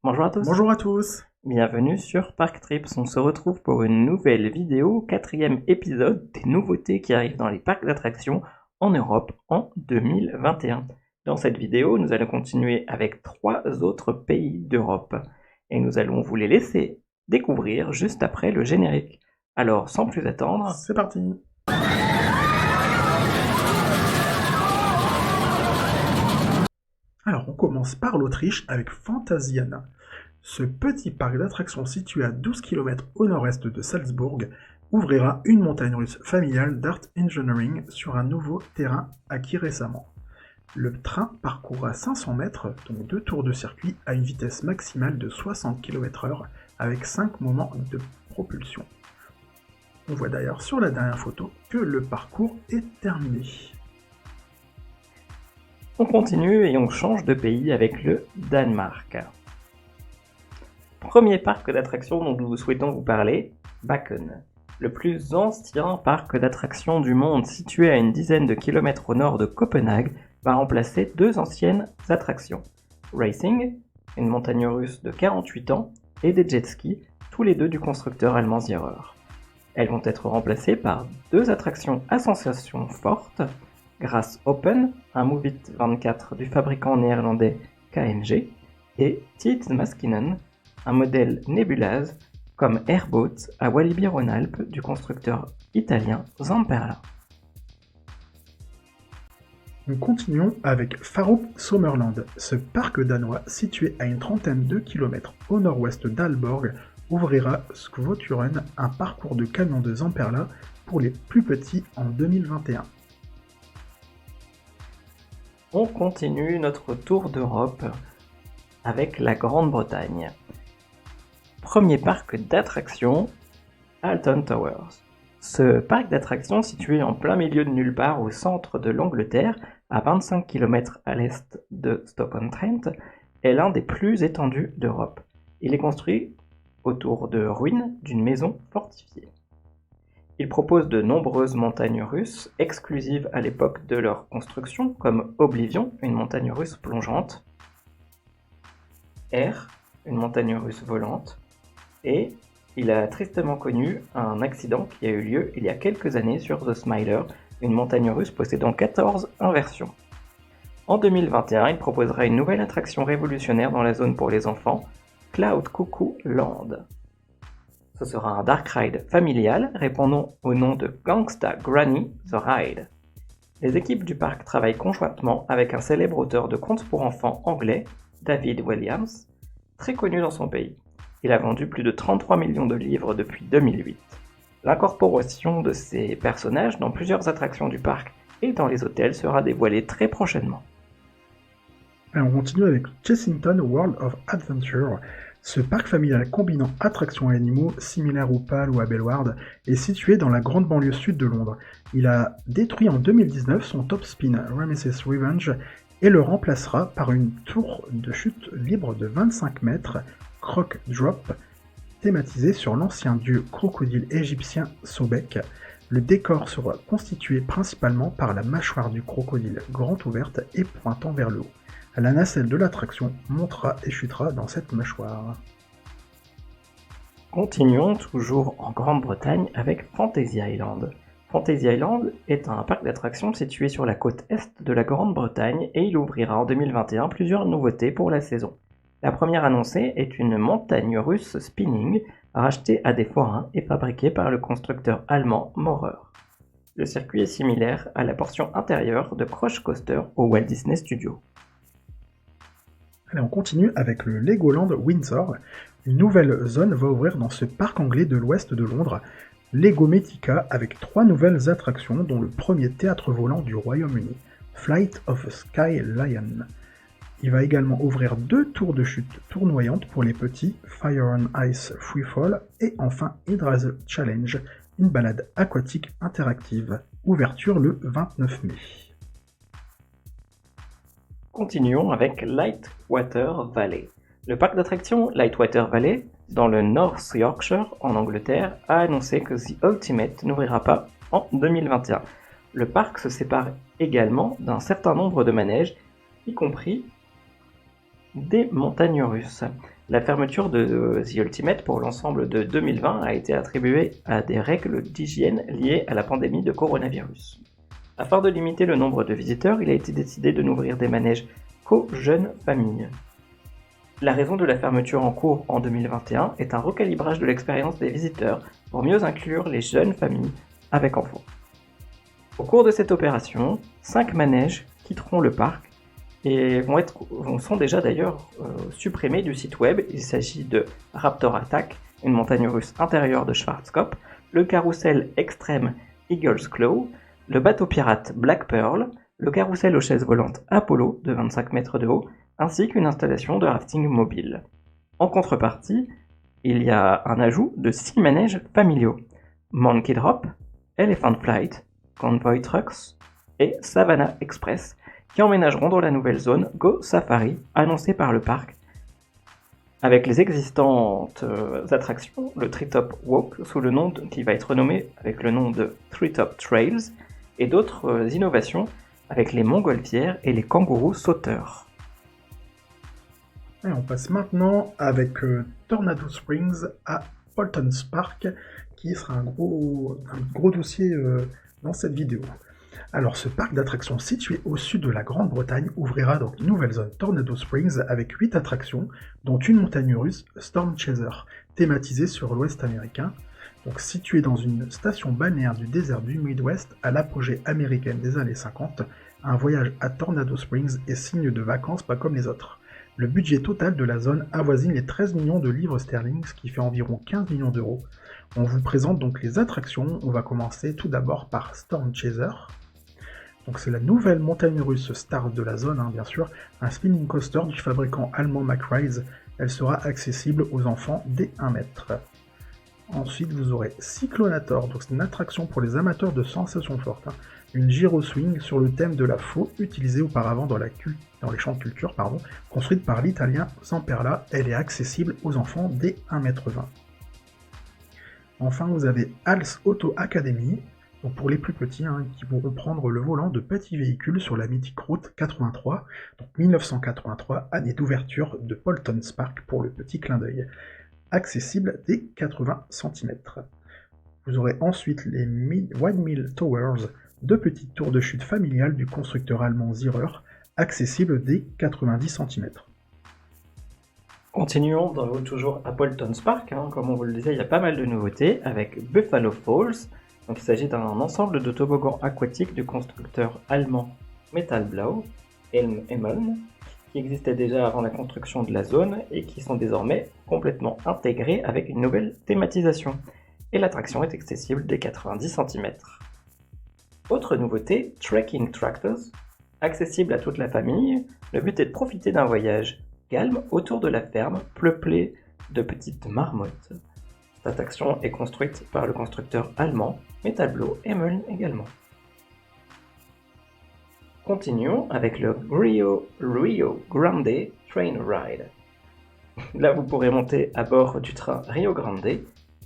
Bonjour à tous, Bonjour à tous. bienvenue sur Park Trips. On se retrouve pour une nouvelle vidéo, 4e épisode des nouveautés qui arrivent dans les parcs d'attractions en Europe en 2021. Dans cette vidéo, nous allons continuer avec 3 autres pays d'Europe et nous allons vous les laisser découvrir juste après le générique. Alors, sans plus attendre, C'est parti. Alors, on commence par l'Autriche avec Phantasiana. Ce petit parc d'attractions situé à 12 km au nord-est de Salzbourg ouvrira une montagne russe familiale d'Art Engineering sur un nouveau terrain acquis récemment. Le train parcourra 500 mètres, dont 2 tours de circuit à une vitesse maximale de 60 km/h avec 5 moments de propulsion. On voit d'ailleurs sur la dernière photo que le parcours est terminé. on continue et on change de pays avec le Danemark. Premier parc d'attractions dont nous souhaitons vous parler, Bakken. Le plus ancien parc d'attractions du monde situé à une dizaine de kilomètres au nord de Copenhague va remplacer 2 anciennes attractions. Racing, une montagne russe de 48 ans, et des jet skis, tous les deux du constructeur allemand Zierer. Elles vont être remplacées par 2 attractions à sensation forte, Grass Open, un Move It 24 du fabricant néerlandais KNG, et Tidsmaskinen, un modèle Nebulaz comme Airboat à Walibi-Rhône-Alpes du constructeur italien Zamperla. Nous continuons avec Farup Sommerland. Ce parc danois, situé à une trentaine de kilomètres au nord-ouest d'Aalborg, ouvrira Skvoturen, un parcours de camions de Zamperla pour les plus petits en 2021. On continue notre tour d'Europe avec la Grande-Bretagne. Premier parc d'attractions, Alton Towers. Ce parc d'attractions situé en plein milieu de nulle part au centre de l'Angleterre, à 25 km à l'est de Stoke-on-Trent, est l'un des plus étendus d'Europe. Il est construit autour de ruines d'une maison fortifiée. Il propose de nombreuses montagnes russes, exclusives à l'époque de leur construction, comme Oblivion, une montagne russe plongeante, Air, une montagne russe volante, et il a tristement connu un accident qui a eu lieu il y a quelques années sur The Smiler, une montagne russe possédant 14 inversions. En 2021, il proposera une nouvelle attraction révolutionnaire dans la zone pour les enfants, Cloud Cuckoo Land. Ce sera un dark ride familial répondant au nom de Gangsta Granny The Ride. Les équipes du parc travaillent conjointement avec un célèbre auteur de contes pour enfants anglais, David Williams, très connu dans son pays. Il a vendu plus de 33 millions de livres depuis 2008. L'incorporation de ces personnages dans plusieurs attractions du parc et dans les hôtels sera dévoilée très prochainement. Alors, on continue avec Chessington World of Adventure. Ce parc familial combinant attractions et animaux, similaires au PAL ou à Bellward, est situé dans la grande banlieue sud de Londres. Il a détruit en 2019 son top spin Ramesses Revenge et le remplacera par une tour de chute libre de 25 mètres, Croc Drop, thématisée sur l'ancien dieu crocodile égyptien Sobek. Le décor sera constitué principalement par la mâchoire du crocodile grande ouverte et pointant vers le haut. La nacelle de l'attraction montera et chutera dans cette mâchoire. Continuons toujours en Grande-Bretagne avec Fantasy Island. Fantasy Island est un parc d'attractions situé sur la côte est de la Grande-Bretagne et il ouvrira en 2021 plusieurs nouveautés pour la saison. La première annoncée est une montagne russe spinning rachetée à des forains et fabriquée par le constructeur allemand Maurer. Le circuit est similaire à la portion intérieure de Crush Coaster au Walt Disney Studios. Allez, on continue avec le Legoland Windsor. Une nouvelle zone va ouvrir dans ce parc anglais de l'ouest de Londres, Legometica, avec 3 nouvelles attractions, dont le premier théâtre volant du Royaume-Uni, Flight of a Sky Lion. Il va également ouvrir 2 tours de chute tournoyantes pour les petits, Fire on Ice Freefall, et enfin Hydra's Challenge, une balade aquatique interactive. Ouverture le 29 mai. Continuons avec Lightwater Valley. Le parc d'attractions Lightwater Valley, dans le North Yorkshire, en Angleterre, a annoncé que The Ultimate n'ouvrira pas en 2021. Le parc se sépare également d'un certain nombre de manèges, y compris des montagnes russes. La fermeture de The Ultimate pour l'ensemble de 2020 a été attribuée à des règles d'hygiène liées à la pandémie de coronavirus. Afin de limiter le nombre de visiteurs, il a été décidé de n'ouvrir des manèges qu'aux jeunes familles. La raison de la fermeture en cours en 2021 est un recalibrage de l'expérience des visiteurs pour mieux inclure les jeunes familles avec enfants. Au cours de cette opération, 5 manèges quitteront le parc et sont déjà d'ailleurs supprimés du site web. Il s'agit de Raptor Attack, une montagne russe intérieure de Schwarzkopf, le carrousel extrême Eagle's Claw, le bateau pirate Black Pearl, le carrousel aux chaises volantes Apollo de 25 mètres de haut, ainsi qu'une installation de rafting mobile. En contrepartie, il y a un ajout de 6 manèges familiaux: Monkey Drop, Elephant Flight, Convoy Trucks et Savannah Express, qui emménageront dans la nouvelle zone Go Safari annoncée par le parc. Avec les existantes attractions, le Treetop Walk qui va être renommé avec le nom de Treetop Trails, et d'autres innovations avec les montgolfières et les kangourous sauteurs. Et on passe maintenant avec Tornado Springs à Polton Park, qui sera un gros dossier dans cette vidéo. Alors, ce parc d'attractions situé au sud de la Grande-Bretagne ouvrira donc une nouvelle zone Tornado Springs avec 8 attractions, dont une montagne russe Storm Chaser, thématisée sur l'ouest américain, donc située dans une station balnéaire du désert du Midwest à l'apogée américaine des années 50. Un voyage à Tornado Springs est signe de vacances pas comme les autres. Le budget total de la zone avoisine les 13 millions de livres sterling, ce qui fait environ 15 millions d'euros. On vous présente donc les attractions. On va commencer tout d'abord par Storm Chaser. Donc c'est la nouvelle montagne russe star de la zone, bien sûr, un spinning coaster du fabricant allemand MacRise. Elle sera accessible aux enfants dès 1 mètre. Ensuite, vous aurez Cyclonator, donc c'est une attraction pour les amateurs de sensations fortes. Une gyroswing sur le thème de la faux, utilisée auparavant dans les champs de culture, construite par l'italien Zamperla. Elle est accessible aux enfants dès 1,20 m. Enfin, vous avez Hals Auto Academy, donc pour les plus petits, qui pourront prendre le volant de petits véhicules sur la mythique route 83, donc 1983, année d'ouverture de Polton Park pour le petit clin d'œil. Accessible dès 80 cm. Vous aurez ensuite les Windmill Towers, 2 petites tours de chute familiales du constructeur allemand Zierer, accessibles dès 90 cm. Continuons toujours à Polton Park, comme on vous le disait, il y a pas mal de nouveautés avec Buffalo Falls. Donc il s'agit d'un ensemble de toboggans aquatiques du constructeur allemand Metallblau, Elm-Emmeln, qui existaient déjà avant la construction de la zone et qui sont désormais complètement intégrés avec une nouvelle thématisation. Et l'attraction est accessible dès 90 cm. Autre nouveauté, Trekking Tractors, accessible à toute la famille. Le but est de profiter d'un voyage calme autour de la ferme, peuplée de petites marmottes. Cette attraction est construite par le constructeur allemand Metallblau Emmeln également. Continuons avec le Rio Grande Train Ride. Là, vous pourrez monter à bord du train Rio Grande.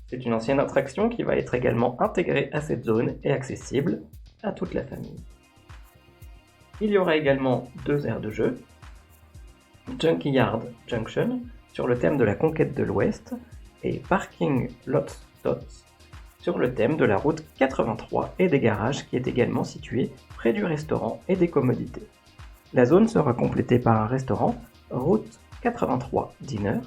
C'est une ancienne attraction qui va être également intégrée à cette zone et accessible à toute la famille. Il y aura également 2 aires de jeu. Junkyard Junction, sur le thème de la conquête de l'Ouest, et Parking Lots Dots, sur le thème de la route 83 et des garages qui est également situé près du restaurant et des commodités. La zone sera complétée par un restaurant, route 83 Dinner,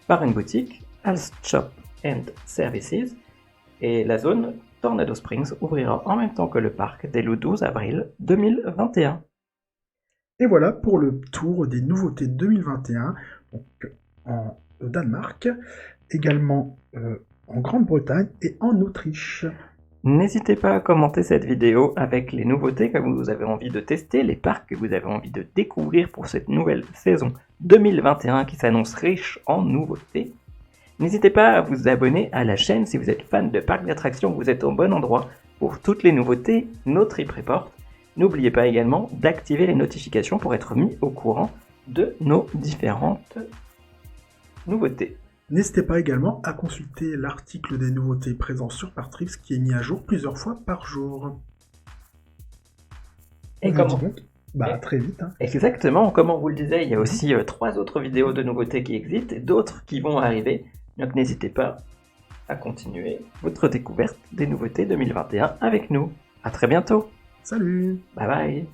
par une boutique, Hals Shop and Services, et la zone Tornado Springs ouvrira en même temps que le parc dès le 12 avril 2021. Et voilà pour le tour des nouveautés 2021, donc en Danemark, également en Grande-Bretagne et en Autriche. N'hésitez pas à commenter cette vidéo avec les nouveautés que vous avez envie de tester, les parcs que vous avez envie de découvrir pour cette nouvelle saison 2021 qui s'annonce riche en nouveautés. N'hésitez pas à vous abonner à la chaîne si vous êtes fan de parcs d'attractions, vous êtes au bon endroit pour toutes les nouveautés, nos trip reports. N'oubliez pas également d'activer les notifications pour être mis au courant de nos différentes nouveautés. N'hésitez pas également à consulter l'article des nouveautés présents sur Parktrips qui est mis à jour plusieurs fois par jour. Et Bah, Et- très vite, hein. Exactement, comme on vous le disait, il y a aussi 3 autres vidéos de nouveautés qui existent et d'autres qui vont arriver. Donc n'hésitez pas à continuer votre découverte des nouveautés 2021 avec nous. À très bientôt. Salut! Bye bye.